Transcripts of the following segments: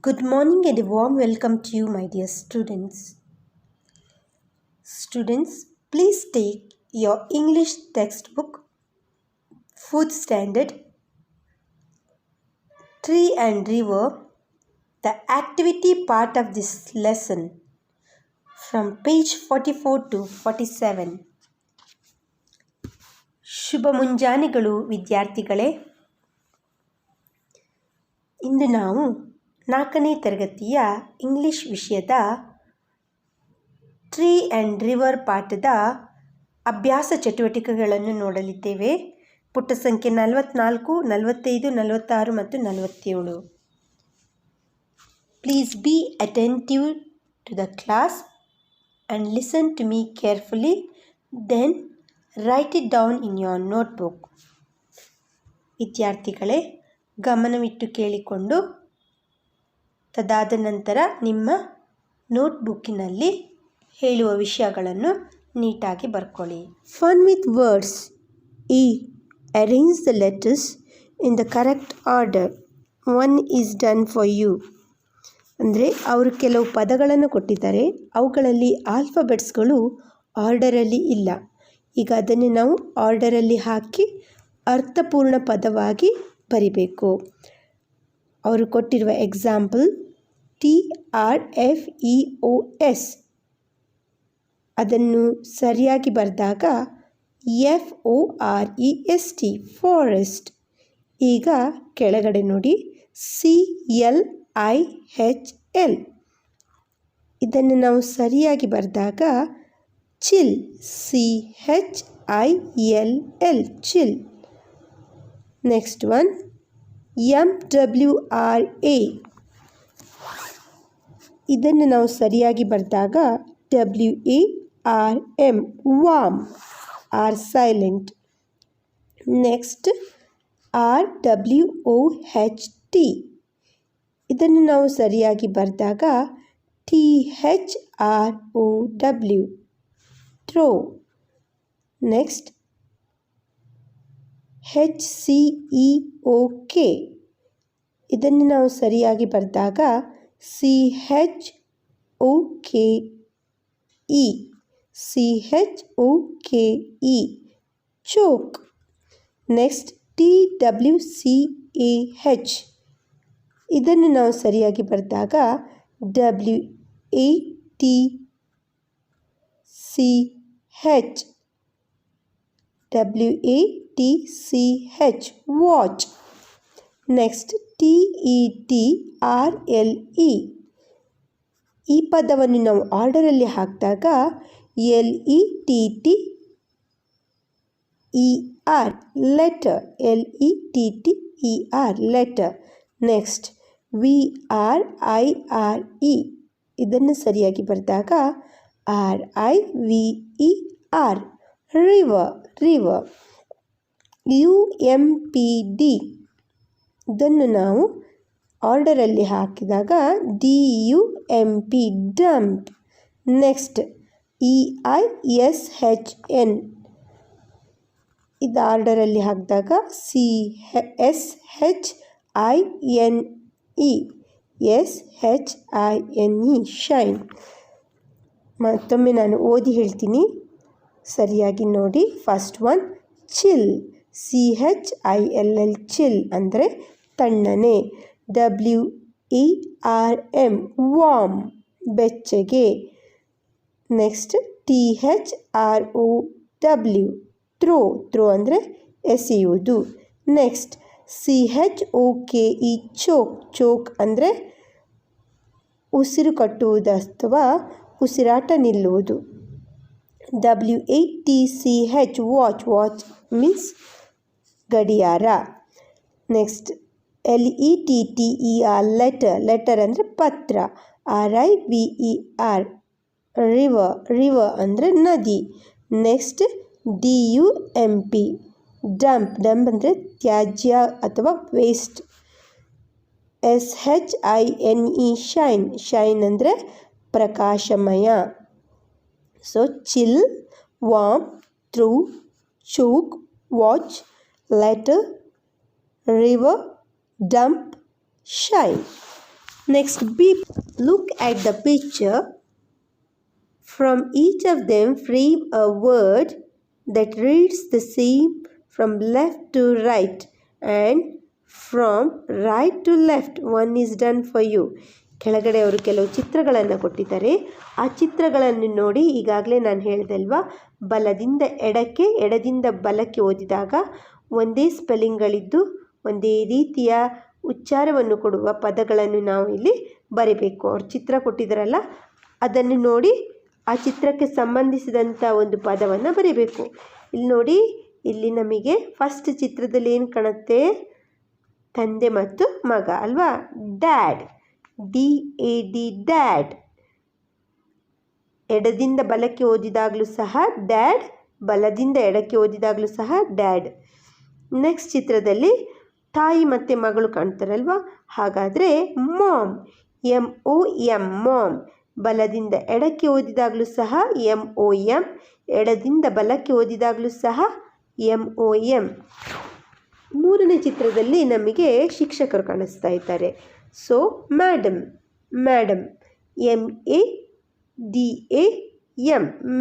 Good morning and a warm welcome to you, my dear students. Students, please take your English textbook, 4th standard, Tree and River, the activity part of this lesson from page 44 to 47. ಶುಭ ಮುಂಜಾನೆಗಳು ವಿದ್ಯಾರ್ಥಿಗಳೇ. ಇಂದು ನಾವು 4ನೇ ತರಗತಿಯ English ವಿಷಯದ tree and river ಪಾಠದ ಅಭ್ಯಾಸ ಚಟುವಟಿಕೆಗಳನ್ನು ನೋಡಲಿದ್ದೇವೆ. ಪುಟ ಸಂಖ್ಯೆ 44, 45, 46 ಮತ್ತು 47. Please be attentive to the class and listen to me carefully, then write it down in your notebook. ವಿದ್ಯಾರ್ಥಿಗಳೇ, ಗಮನವಿಟ್ಟು ಕೇಳಿಕೊಂಡು ತದಾದ ನಂತರ ನಿಮ್ಮ ನೋಟ್ಬುಕ್ಕಿನಲ್ಲಿ ಹೇಳುವ ವಿಷಯಗಳನ್ನು ನೀಟಾಗಿ ಬರ್ಕೊಳ್ಳಿ. Fun with words. Arrange the letters in the correct order. 1 is done for you. ಅಂದರೆ ಅವರು ಕೆಲವು ಪದಗಳನ್ನು ಕೊಟ್ಟಿದ್ದಾರೆ, ಅವುಗಳಲ್ಲಿ ಆಲ್ಫಬೆಟ್ಸ್ಗಳು ಆರ್ಡರಲ್ಲಿ ಇಲ್ಲ. ಈಗ ಅದನ್ನು ನಾವು ಆರ್ಡರಲ್ಲಿ ಹಾಕಿ ಅರ್ಥಪೂರ್ಣ ಪದವಾಗಿ ಬರಿಬೇಕು. ಅವರು ಕೊಟ್ಟಿರುವ ಎಕ್ಸಾಂಪಲ್ TRFEOS, ಅದನ್ನು ಸರಿಯಾಗಿ ಬರೆದಾಗ FOREST, ಫಾರೆಸ್ಟ್. ಈಗ ಕೆಳಗಡೆ ನೋಡಿ CLIHL, ಇದನ್ನು ನಾವು ಸರಿಯಾಗಿ ಬರೆದಾಗ chill, CHILL, chill. Next one MWRA, ಇದನ್ನು ನಾವು ಸರಿಯಾಗಿ ಬರೆದಾಗ WARM, warm, R silent. Next RWOHT, ಇದನ್ನು ನಾವು ಸರಿಯಾಗಿ ಬರೆದಾಗ THROW, ಥ್ರೋ. ನೆಕ್ಸ್ಟ್ HCEOK, ಇದನ್ನು ನಾವು ಸರಿಯಾಗಿ ಬರೆದಾಗ CHOKE, ಚೋಕ್. ನೆಕ್ಸ್ಟ್ TWCAH, ಇದನ್ನು ನಾವು ಸರಿಯಾಗಿ ಬರೆದಾಗ WATCH, ವಾಚ್. ನೆಕ್ಸ್ಟ್ TETRLE, ಈ ಪದವನ್ನು ನಾವು ಆರ್ಡರಲ್ಲಿ ಹಾಕಿದಾಗ LETTER, letter, LETTER, letter. Next VRIRE, ಇದನ್ನು ಸರಿಯಾಗಿ ಬರೆದಾಗ RIVER, ರಿವರ್, ರಿವರ್. UMPD, ಇದನ್ನು ನಾವು ಆರ್ಡರಲ್ಲಿ ಹಾಕಿದಾಗ DUMP, ಡಂಪ್. ನೆಕ್ಸ್ಟ್ EISHN, ಇದು ಆರ್ಡರಲ್ಲಿ ಹಾಕಿದಾಗ SHINE, ಶೈನ್. ಮತ್ತೊಮ್ಮೆ ನಾನು ಓದಿ ಹೇಳ್ತೀನಿ, ಸರಿಯಾಗಿ ನೋಡಿ. First one chill, CHILL, chill ಅಂದರೆ ತಣ್ಣನೆ. WERM, ವಾರ್ಮ್, ಬೆಚ್ಚಗೆ. ನೆಕ್ಸ್ಟ್ THROW, ಥ್ರೋ, ಥ್ರೋ ಅಂದರೆ ಎಸೆಯುವುದು. ನೆಕ್ಸ್ಟ್ CHOKE, ಚೋಕ್, ಚೋಕ್ ಅಂದರೆ ಉಸಿರು ಕಟ್ಟುವುದು ಅಥವಾ ಉಸಿರಾಟ ನಿಲ್ಲುವುದು. WATCH, ವಾಚ್, ವಾಚ್ ಮೀನ್ಸ್ ಗಡಿಯಾರ. ನೆಕ್ಸ್ಟ್ LETTER, ಲೆಟರ್, ಲೆಟರ್ ಅಂದರೆ ಪತ್ರ. RIVER, ರಿವರ್, ರಿವರ್ ಅಂದರೆ ನದಿ. ನೆಕ್ಸ್ಟ್ DUMP, ಡಂಪ್, ಡಂಪ್ ಅಂದರೆ ತ್ಯಾಜ್ಯ ಅಥವಾ ವೇಸ್ಟ್. SHINE, ಶೈನ್, ಶೈನ್ ಅಂದರೆ ಪ್ರಕಾಶಮಯ. So chill, warm, through, choke, watch, letter, river, dump, shine. Next, B. Look at the picture. From each of them, frame a word that reads the same from left to right and from right to left. One is done for you. ಕೆಳಗಡೆ ಅವರು ಕೆಲವು ಚಿತ್ರಗಳನ್ನು ಕೊಟ್ಟಿದ್ದಾರೆ. ಆ ಚಿತ್ರಗಳನ್ನು ನೋಡಿ, ಈಗಾಗಲೇ ನಾನು ಹೇಳಿದೆ ಅಲ್ವಾ, ಬಲದಿಂದ ಎಡಕ್ಕೆ ಎಡದಿಂದ ಬಲಕ್ಕೆ ಓದಿದಾಗ ಒಂದೇ ಸ್ಪೆಲ್ಲಿಂಗ್ಗಳಿದ್ದು ಒಂದೇ ರೀತಿಯ ಉಚ್ಚಾರವನ್ನು ಕೊಡುವ ಪದಗಳನ್ನು ನಾವು ಇಲ್ಲಿ ಬರೀಬೇಕು. ಅವ್ರು ಚಿತ್ರ ಕೊಟ್ಟಿದ್ದಾರಲ್ಲ, ಅದನ್ನು ನೋಡಿ ಆ ಚಿತ್ರಕ್ಕೆ ಸಂಬಂಧಿಸಿದಂಥ ಒಂದು ಪದವನ್ನು ಬರೀಬೇಕು. ಇಲ್ಲಿ ನೋಡಿ, ಇಲ್ಲಿ ನಮಗೆ ಫಸ್ಟ್ ಚಿತ್ರದಲ್ಲಿ ಏನು ಕಾಣುತ್ತೆ? ತಂದೆ ಮತ್ತು ಮಗ ಅಲ್ವಾ? Dad, DAD, dad. ಎಡದಿಂದ ಬಲಕ್ಕೆ ಓದಿದಾಗಲೂ ಸಹ ಡ್ಯಾಡ್, ಬಲದಿಂದ ಎಡಕ್ಕೆ ಓದಿದಾಗಲೂ ಸಹ ಡ್ಯಾಡ್. ನೆಕ್ಸ್ಟ್ ಚಿತ್ರದಲ್ಲಿ ತಾಯಿ ಮತ್ತು ಮಗಳು ಕಾಣ್ತಾರಲ್ವಾ? ಹಾಗಾದರೆ ಮಾಮ್, MOM, ಮಾಮ್. ಬಲದಿಂದ ಎಡಕ್ಕೆ ಓದಿದಾಗಲೂ ಸಹ MOM, ಎಡದಿಂದ ಬಲಕ್ಕೆ ಓದಿದಾಗಲೂ ಸಹ MOM. ಮೂರನೇ ಚಿತ್ರದಲ್ಲಿ ನಮಗೆ ಶಿಕ್ಷಕರು ಕಾಣಿಸ್ತಾ ಇದ್ದಾರೆ. So madam, madam, MADAM,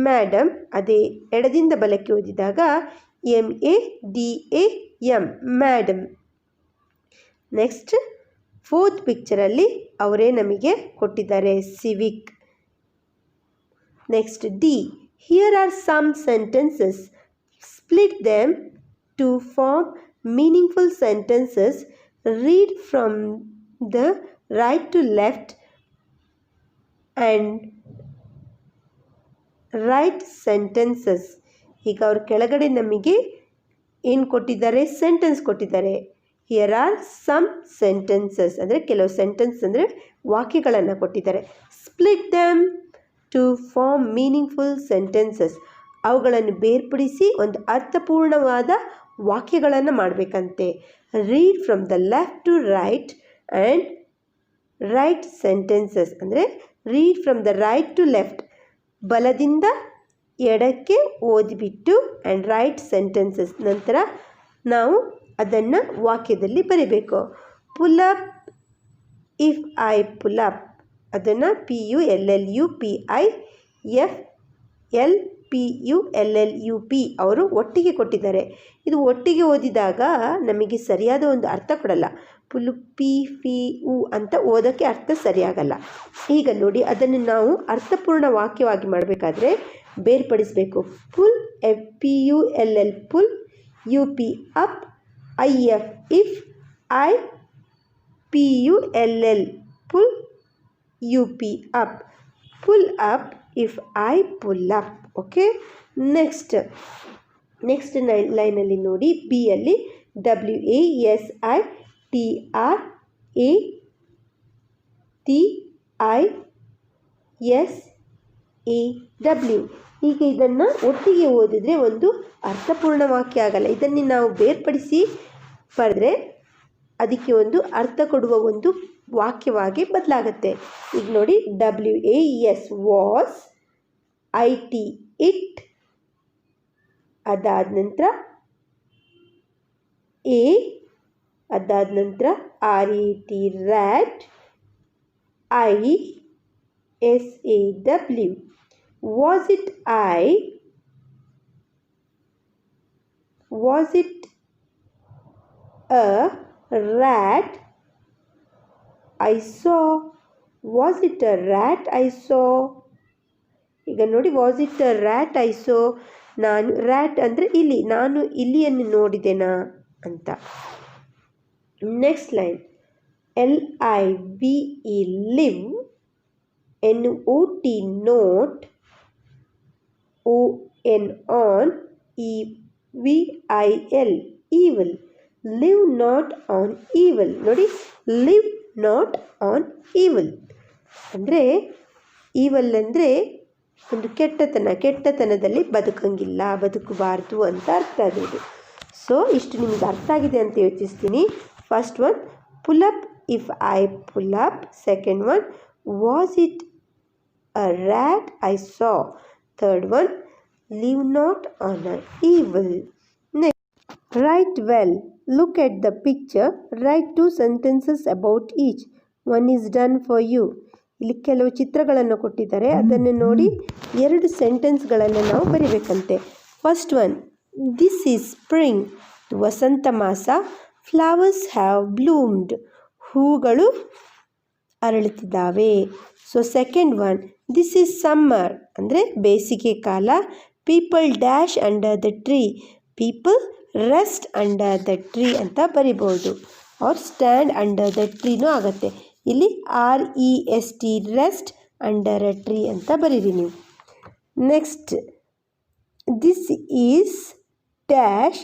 madam. ಅದೇ ಎಡದಿಂದ ಬಲಕ್ಕೆ ಓದಿದಾಗ MADAM, ಮ್ಯಾಡಮ್. ನೆಕ್ಸ್ಟ್ ಫೋರ್ತ್ ಪಿಕ್ಚರಲ್ಲಿ ಅವರೇ ನಮಗೆ ಕೊಟ್ಟಿದ್ದಾರೆ, Civic. Next D. Here are some sentences. Split them to form meaningful sentences. Read from the right to left and write sentences. ಈಗ ಅವರು ಕೆಳಗಡೆ ನಮಗೆ ಏನು ಕೊಟ್ಟಿದ್ದಾರೆ? ಸೆಂಟೆನ್ಸ್ ಕೊಟ್ಟಿದ್ದಾರೆ. ಹಿಯರ್ ಆರ್ ಸಮ್ ಸೆಂಟೆನ್ಸಸ್ ಅಂದರೆ ಕೆಲವು ಸೆಂಟೆನ್ಸ್ ಅಂದರೆ ವಾಕ್ಯಗಳನ್ನು ಕೊಟ್ಟಿದ್ದಾರೆ. Split them to form meaningful sentences. ಅವುಗಳನ್ನು ಬೇರ್ಪಡಿಸಿ ಒಂದು ಅರ್ಥಪೂರ್ಣವಾದ ವಾಕ್ಯಗಳನ್ನು ಮಾಡಬೇಕಂತೆ. Read from the left to right and right sentences ಅಂದರೆ read from the right to left, ಬಲದಿಂದ ಎಡಕ್ಕೆ ಓದಿಬಿಟ್ಟು ಆ್ಯಂಡ್ ರೈಟ್ ಸೆಂಟೆನ್ಸಸ್, ನಂತರ ನಾವು ಅದನ್ನು ವಾಕ್ಯದಲ್ಲಿ ಬರೀಬೇಕು. Pull up if I pull up, ಅದನ್ನು PULLUPIFLPULLUP ಅವರು ಒಟ್ಟಿಗೆ ಕೊಟ್ಟಿದ್ದಾರೆ. ಇದು ಒಟ್ಟಿಗೆ ಓದಿದಾಗ ನಮಗೆ ಸರಿಯಾದ ಒಂದು ಅರ್ಥ ಕೊಡಲ್ಲ. ಪುಲ್ PU ಅಂತ ಓದೋಕ್ಕೆ ಅರ್ಥ ಸರಿಯಾಗಲ್ಲ. ಈಗ ನೋಡಿ, ಅದನ್ನು ನಾವು ಅರ್ಥಪೂರ್ಣ ವಾಕ್ಯವಾಗಿ ಮಾಡಬೇಕಾದ್ರೆ ಬೇರ್ಪಡಿಸಬೇಕು. Pull PULL pull, UP up, IF if, IPULL pull, UP up. Pull up if I pull up. Okay. Next ಲೈನಲ್ಲಿ ನೋಡಿ, B ಅಲ್ಲಿ WASITRATISAW. ಈಗ ಇದನ್ನು ಒಟ್ಟಿಗೆ ಓದಿದ್ರೆ ಒಂದು ಅರ್ಥಪೂರ್ಣ ವಾಕ್ಯ ಆಗಲ್ಲ. ಇದನ್ನು ನಾವು ಬೇರ್ಪಡಿಸಿ ಬರೆದ್ರೆ ಅದಕ್ಕೆ ಒಂದು ಅರ್ಥ ಕೊಡುವ ಒಂದು ವಾಕ್ಯವಾಗಿ ಬದಲಾಗುತ್ತೆ. ಈಗ ನೋಡಿ, WAS ವಾಸ್, IT ಇಟ್, ಅದಾದ ನಂತರ A, ಅದಾದ ನಂತರ RAT rat, ISAW. Was it I? Was it a rat I saw? Was it a rat I saw? ಈಗ ನೋಡಿ, was it a rat I saw. ನಾನು ರ್ಯಾಟ್ ಅಂದರೆ ಇಲಿ, ನಾನು ಇಲಿಯನ್ನು ನೋಡಿದೆನಾ ಅಂತ. Next line, LIVE live, NOT not, ON on, EVIL evil. Live not on evil. ನೋಡಿ, ಲಿವ್ ನಾಟ್ ಆನ್ ಈವಿಲ್ ಅಂದರೆ ಈವಲ್ ಅಂದರೆ ಒಂದು ಕೆಟ್ಟತನದಲ್ಲಿ ಬದುಕಬಾರ್ದು ಅಂತ ಅರ್ಥ ಆಗೋದು. ಸೊ ಇಷ್ಟು ನಿಮಗೆ ಅರ್ಥ ಆಗಿದೆ ಅಂತ ಯೋಚಿಸ್ತೀನಿ. First one, pull up if I pull up. Second one, was it a rat I saw. Third one, live not on a evil. Next, write well. Look at the picture. Write 2 sentences about each. One is done for you. ಇಲ್ಲಿ ಕೆಲವು ಚಿತ್ರಗಳನ್ನು ಕೊಟ್ಟಿದ್ದಾರೆ, ಅದನ್ನು ನೋಡಿ 2 ಸೆಂಟೆನ್ಸ್ಗಳನ್ನು ನಾವು ಬರಿಬೇಕಂತೆ. First one, this is spring, ವಸಂತ ಮಾಸ. ಫ್ಲವರ್ಸ್ ಹ್ಯಾವ್ ಬ್ಲೂಮ್ಡ್, ಹೂಗಳು ಅರಳುತ್ತಿದ್ದಾವೆ. So second one, this is summer, ಅಂದರೆ ಬೇಸಿಗೆ ಕಾಲ. People dash under the tree, people rest under the tree ಅಂತ ಬರಿಬೋದು. ಆರ್ ಸ್ಟ್ಯಾಂಡ್ ಅಂಡರ್ ದ ಟ್ರೀನೂ ಆಗುತ್ತೆ. ಇಲ್ಲಿ REST rest under a tree ಅಂತ ಬರೀರಿ ನೀವು. Next, this is dash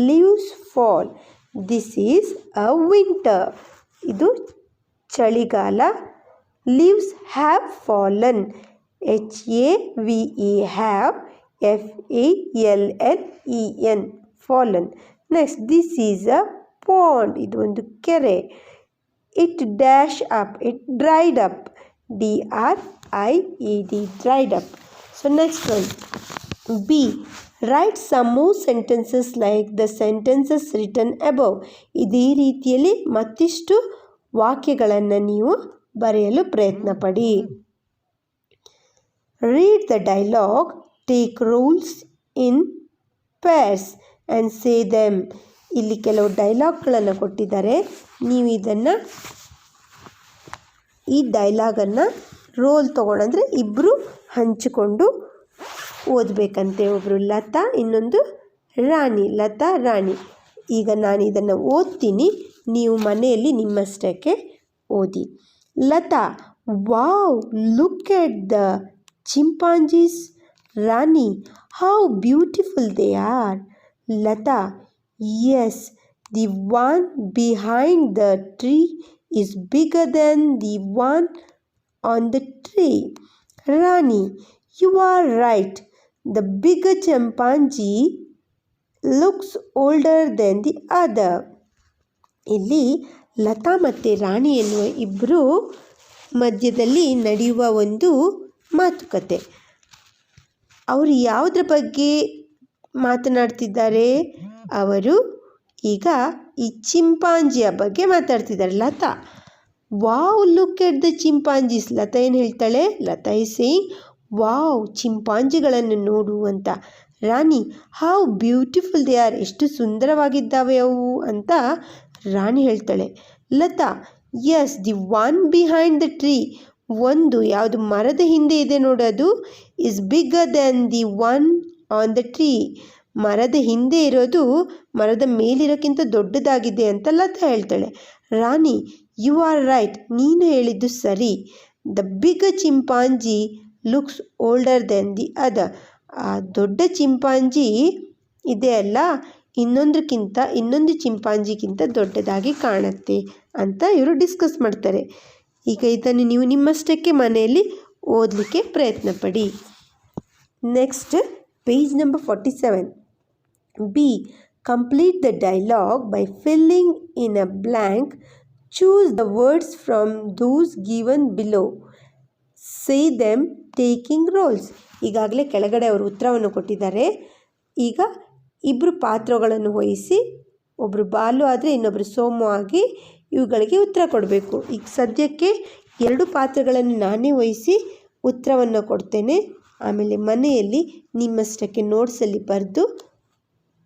leaves fall, this is a winter, ಇದು ಚಳಿಗಾಲ. Leaves have fallen, HAVE have FALLEN fallen. Next, this is a pond, ಇದು ಒಂದು ಕೆರೆ. It dash up, it dried up, DRIED dried up. So next one, B, write some more sentences like the sentences written above. ಇದೇ ರೀತಿಯಲ್ಲಿ ಮತ್ತಿಷ್ಟು ವಾಕ್ಯಗಳನ್ನು ನೀವು ಬರೆಯಲು ಪ್ರಯತ್ನ ಪಡಿ. Read the dialogue, take roles in pairs and say them. ಇಲ್ಲಿ ಕೆಲವು ಡೈಲಾಗ್ಗಳನ್ನು ಕೊಟ್ಟಿದ್ದಾರೆ. ನೀವು ಈ ಡೈಲಾಗನ್ನು ರೋಲ್ ತೊಗೊಂಡ್ರೆ ಇಬ್ಬರು ಹಂಚಿಕೊಂಡು ಓದಬೇಕಂತೆ. ಒಬ್ಬರು ಲತಾ, ಇನ್ನೊಂದು ರಾಣಿ. ಲತಾ, ರಾಣಿ. ಈಗ ನಾನು ಇದನ್ನು ಓದ್ತೀನಿ, ನೀವು ಮನೆಯಲ್ಲಿ ನಿಮ್ಮಷ್ಟಕ್ಕೆ ಓದಿ. Lata, wow, look at the chimpanzees. Rani, how beautiful they are. Lata, yes, the one behind the tree is bigger than the one on the tree. Rani, you are right. The bigger chimpanzee looks older than the other. ಇಲ್ಲಿ ಲತಾ ಮತ್ತು ರಾಣಿ ಎನ್ನುವ ಇಬ್ಬರು ಮಧ್ಯದಲ್ಲಿ ನಡೆಯುವ ಒಂದು ಮಾತುಕತೆ. ಅವರು ಯಾವುದ್ರ ಬಗ್ಗೆ ಮಾತನಾಡ್ತಿದ್ದಾರೆ? ಅವರು ಈಗ ಈ ಚಿಂಪಾಂಜಿಯ ಬಗ್ಗೆ ಮಾತಾಡ್ತಿದ್ದಾರೆ. Lata, wow, look at the chimpanzees. Lata ಏನು ಹೇಳ್ತಾಳೆ? ಲತಾ ಈಸ್ ಸೇಯಿಂಗ್, ವಾವ್, ಚಿಂಪಾಂಜಿಗಳನ್ನು ನೋಡು ಅಂತ. Rani, how beautiful they are, ಎಷ್ಟು ಸುಂದರವಾಗಿದ್ದಾವೆ ಅವು ಅಂತ ರಾಣಿ ಹೇಳ್ತಾಳೆ. Lata, yes, the one behind the tree, ಒಂದು ಯಾವುದು ಮರದ ಹಿಂದೆ ಇದೆ ನೋಡೋದು, is bigger then the one on the tree, ಮರದ ಹಿಂದೆ ಇರೋದು ಮರದ ಮೇಲಿರೋಕ್ಕಿಂತ ದೊಡ್ಡದಾಗಿದೆ ಅಂತ ಲತಾ ಹೇಳ್ತಾಳೆ. ರಾಣಿ, ಯು ಆರ್ ರೈಟ್, ನೀನು ಹೇಳಿದ್ದು ಸರಿ. The bigger chimpanzee looks older than the other, ಆ ದೊಡ್ಡ ಚಿಂಪಾಂಜಿ ಇದೆ ಅಲ್ಲ, ಇನ್ನೊಂದು ಚಿಂಪಾಂಜಿಗಿಂತ ದೊಡ್ಡದಾಗಿ ಕಾಣುತ್ತೆ ಅಂತ ಇವರು ಡಿಸ್ಕಸ್ ಮಾಡ್ತಾರೆ. ಈಗ ಇದನ್ನು ನೀವು ನಿಮ್ಮಷ್ಟಕ್ಕೆ ಮನೆಯಲ್ಲಿ ಓದಲಿಕ್ಕೆ ಪ್ರಯತ್ನ ಪಡಿ. Next, page number 47. B, complete the dialogue by filling in a blank. Choose the words from those given below. Say them taking roles. ಈಗಾಗಲೇ ಕೆಳಗಡೆ ಅವರು ಉತ್ತರವನ್ನು ಕೊಟ್ಟಿದ್ದಾರೆ. ಈಗ ಇಬ್ಬರು ಪಾತ್ರಗಳನ್ನು ವಹಿಸಿ, ಒಬ್ಬರು ಬಾಲು ಆದರೆ ಇನ್ನೊಬ್ಬರು ಸೋಮು ಆಗಿ ಇವುಗಳಿಗೆ ಉತ್ತರ ಕೊಡಬೇಕು. ಈಗ ಸದ್ಯಕ್ಕೆ 2 ಪಾತ್ರಗಳನ್ನು ನಾನೇ ವಹಿಸಿ ಉತ್ತರವನ್ನು ಕೊಡ್ತೇನೆ. ಆಮೇಲೆ ಮನೆಯಲ್ಲಿ ನಿಮ್ಮಷ್ಟಕ್ಕೆ ನೋಟ್ಸಲ್ಲಿ ಬರೆದು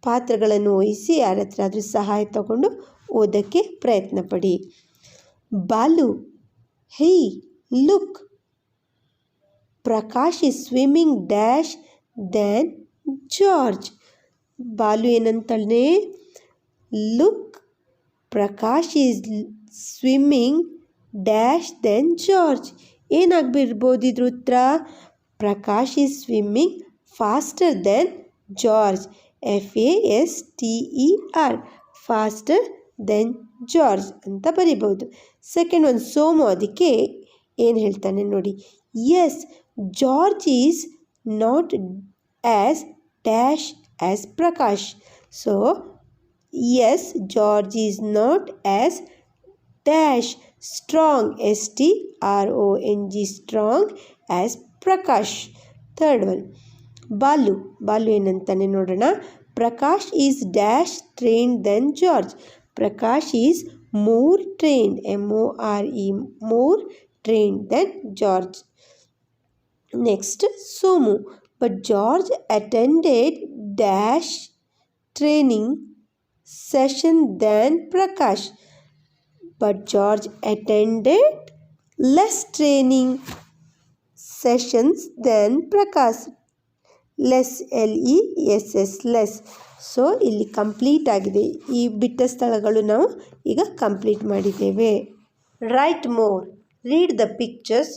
ಪಾತ್ರಗಳನ್ನು ವಹಿಸಿ ಯಾರ ಹತ್ರ ಆದರೂ ಸಹಾಯ ತಗೊಂಡು ಓದೋಕ್ಕೆ ಪ್ರಯತ್ನ ಪಡಿ. Balu, hey, look, Prakash is swimming dash than George. Balu ಏನಂತಾಳೆ? Look, Prakash is swimming dash then George. ಏನಾಗ್ಬಿರ್ಬೋದು ಇದ್ರ ಉತ್ತರ? Prakash is swimming faster then George, FASTER, faster then George ಅಂತ ಬರಿಬೋದು. ಸೆಕೆಂಡ್ ಒನ್ ಸೋಮು, ಅದಕ್ಕೆ ಏನು ಹೇಳ್ತಾನೆ ನೋಡಿ. Yes, George is not as dash as Prakash. So yes, George is not as dash strong, STRONG, strong as Prakash. Third one Balu ಏನಂತಾನೆ ನೋಡೋಣ. Prakash is dash trained then George, Prakash is more trained, M-O-R-E, more trained than George. Next, Somu. But George attended dash training session than Prakash. But George attended less training sessions than Prakash. Less LESS less. So ಇಲ್ಲಿ complete ಆಗಿದೆ. ಈ ಬಿಟ್ಟ ಸ್ಥಳಗಳು ನಾವು ಈಗ complete ಮಾಡಿದ್ದೇವೆ. Write more. Read the pictures.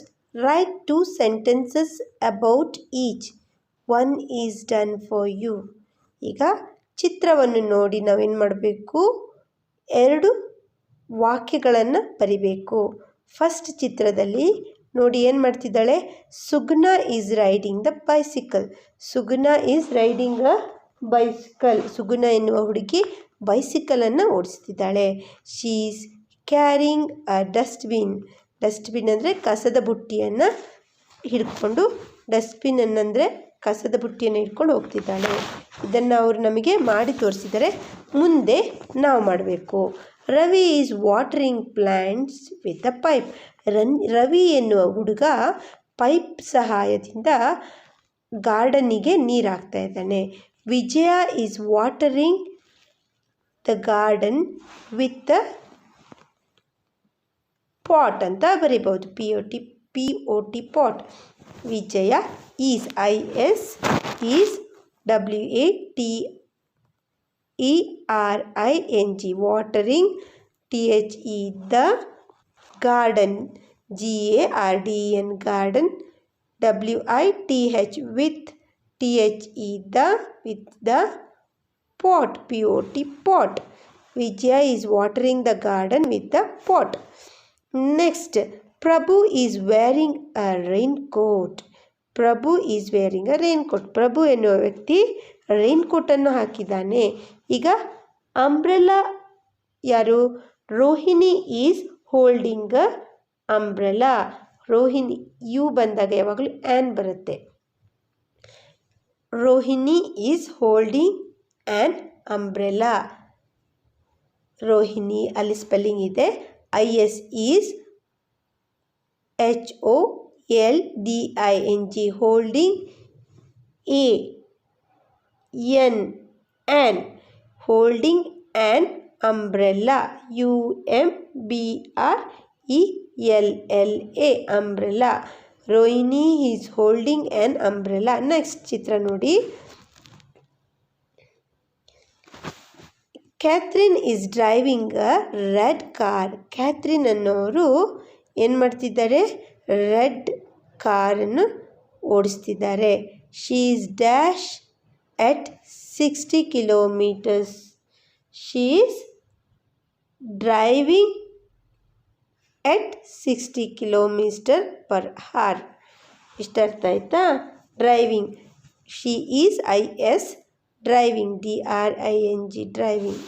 Write 2 sentences about each. 1 is done for you. ಈಗ ಚಿತ್ರವನ್ನು ನೋಡಿ ನಾವೇನು ಮಾಡಬೇಕು, 2 ವಾಕ್ಯಗಳನ್ನು ಬರಿಬೇಕು. ಫಸ್ಟ್ ಚಿತ್ರದಲ್ಲಿ ನೋಡಿ ಏನು ಮಾಡ್ತಿದ್ದಾಳೆ, Sugna is riding the bicycle. Sugna is riding a bicycle. Sugna ಎನ್ನುವ ಹುಡುಗಿ ಬೈಸಿಕಲನ್ನು ಓಡಿಸ್ತಿದ್ದಾಳೆ. She is carrying a dustbin. Dustbin ಅಂದರೆ ಕಸದ ಬುಟ್ಟಿಯನ್ನು ಹಿಡ್ಕೊಂಡು, ಡಸ್ಟ್ಬಿನ್ ಅನ್ನಂದರೆ ಕಸದ ಬುಟ್ಟಿಯನ್ನು ಹಿಡ್ಕೊಂಡು ಹೋಗ್ತಿದ್ದಾಳೆ. ಇದನ್ನು ಅವರು ನಮಗೆ ಮಾಡಿ ತೋರಿಸಿದರೆ ಮುಂದೆ ನಾವು ಮಾಡಬೇಕು. Ravi is watering plants with a pipe. Ravi ಎನ್ನುವ ಹುಡುಗ ಪೈಪ್ ಸಹಾಯದಿಂದ ಗಾರ್ಡನ್ನಿಗೆ ನೀರು ಹಾಕ್ತಾ ಇದ್ದಾನೆ. Vijaya is watering the garden with a pot ಅಂತ ಬರೀಬಹುದು. POT pot. Vijaya is IS is WATERING watering THE the garden GARDEN garden WITH with THE the pot POT pot. Vijaya is watering the garden with the pot. Next, Prabhu is wearing a raincoat. Prabhu is wearing a raincoat. Prabhu ಎನ್ನುವ ವ್ಯಕ್ತಿ ರೈನ್ಕೋಟನ್ನು ಹಾಕಿದ್ದಾನೆ. ಈಗ umbrella ಯಾರು, Rohini is holding a umbrella. Rohini U ಬಂದಾಗ ಯಾವಾಗಲೂ an ಬರುತ್ತೆ. Rohini is holding an umbrella. Rohini ಅಲ್ಲಿ spelling ಇದೆ. IS is HOLDING holding. AN holding an umbrella. UMBRELLA umbrella. Rohini is holding an umbrella. Next ಚಿತ್ರ ನೋಡಿ. Catherine is driving a red car. Catherine ಅನ್ನೋರು ಏನು ಮಾಡ್ತಿದ್ದಾರೆ, ರೆಡ್ ಕಾರನ್ನು ಓಡಿಸ್ತಿದ್ದಾರೆ. She is dash at 60 kilometers. She is driving at 60 kilometers per hour. ಇಷ್ಟ ಅರ್ಥ ಆಯ್ತಾ? Driving. She is IS driving DRING driving.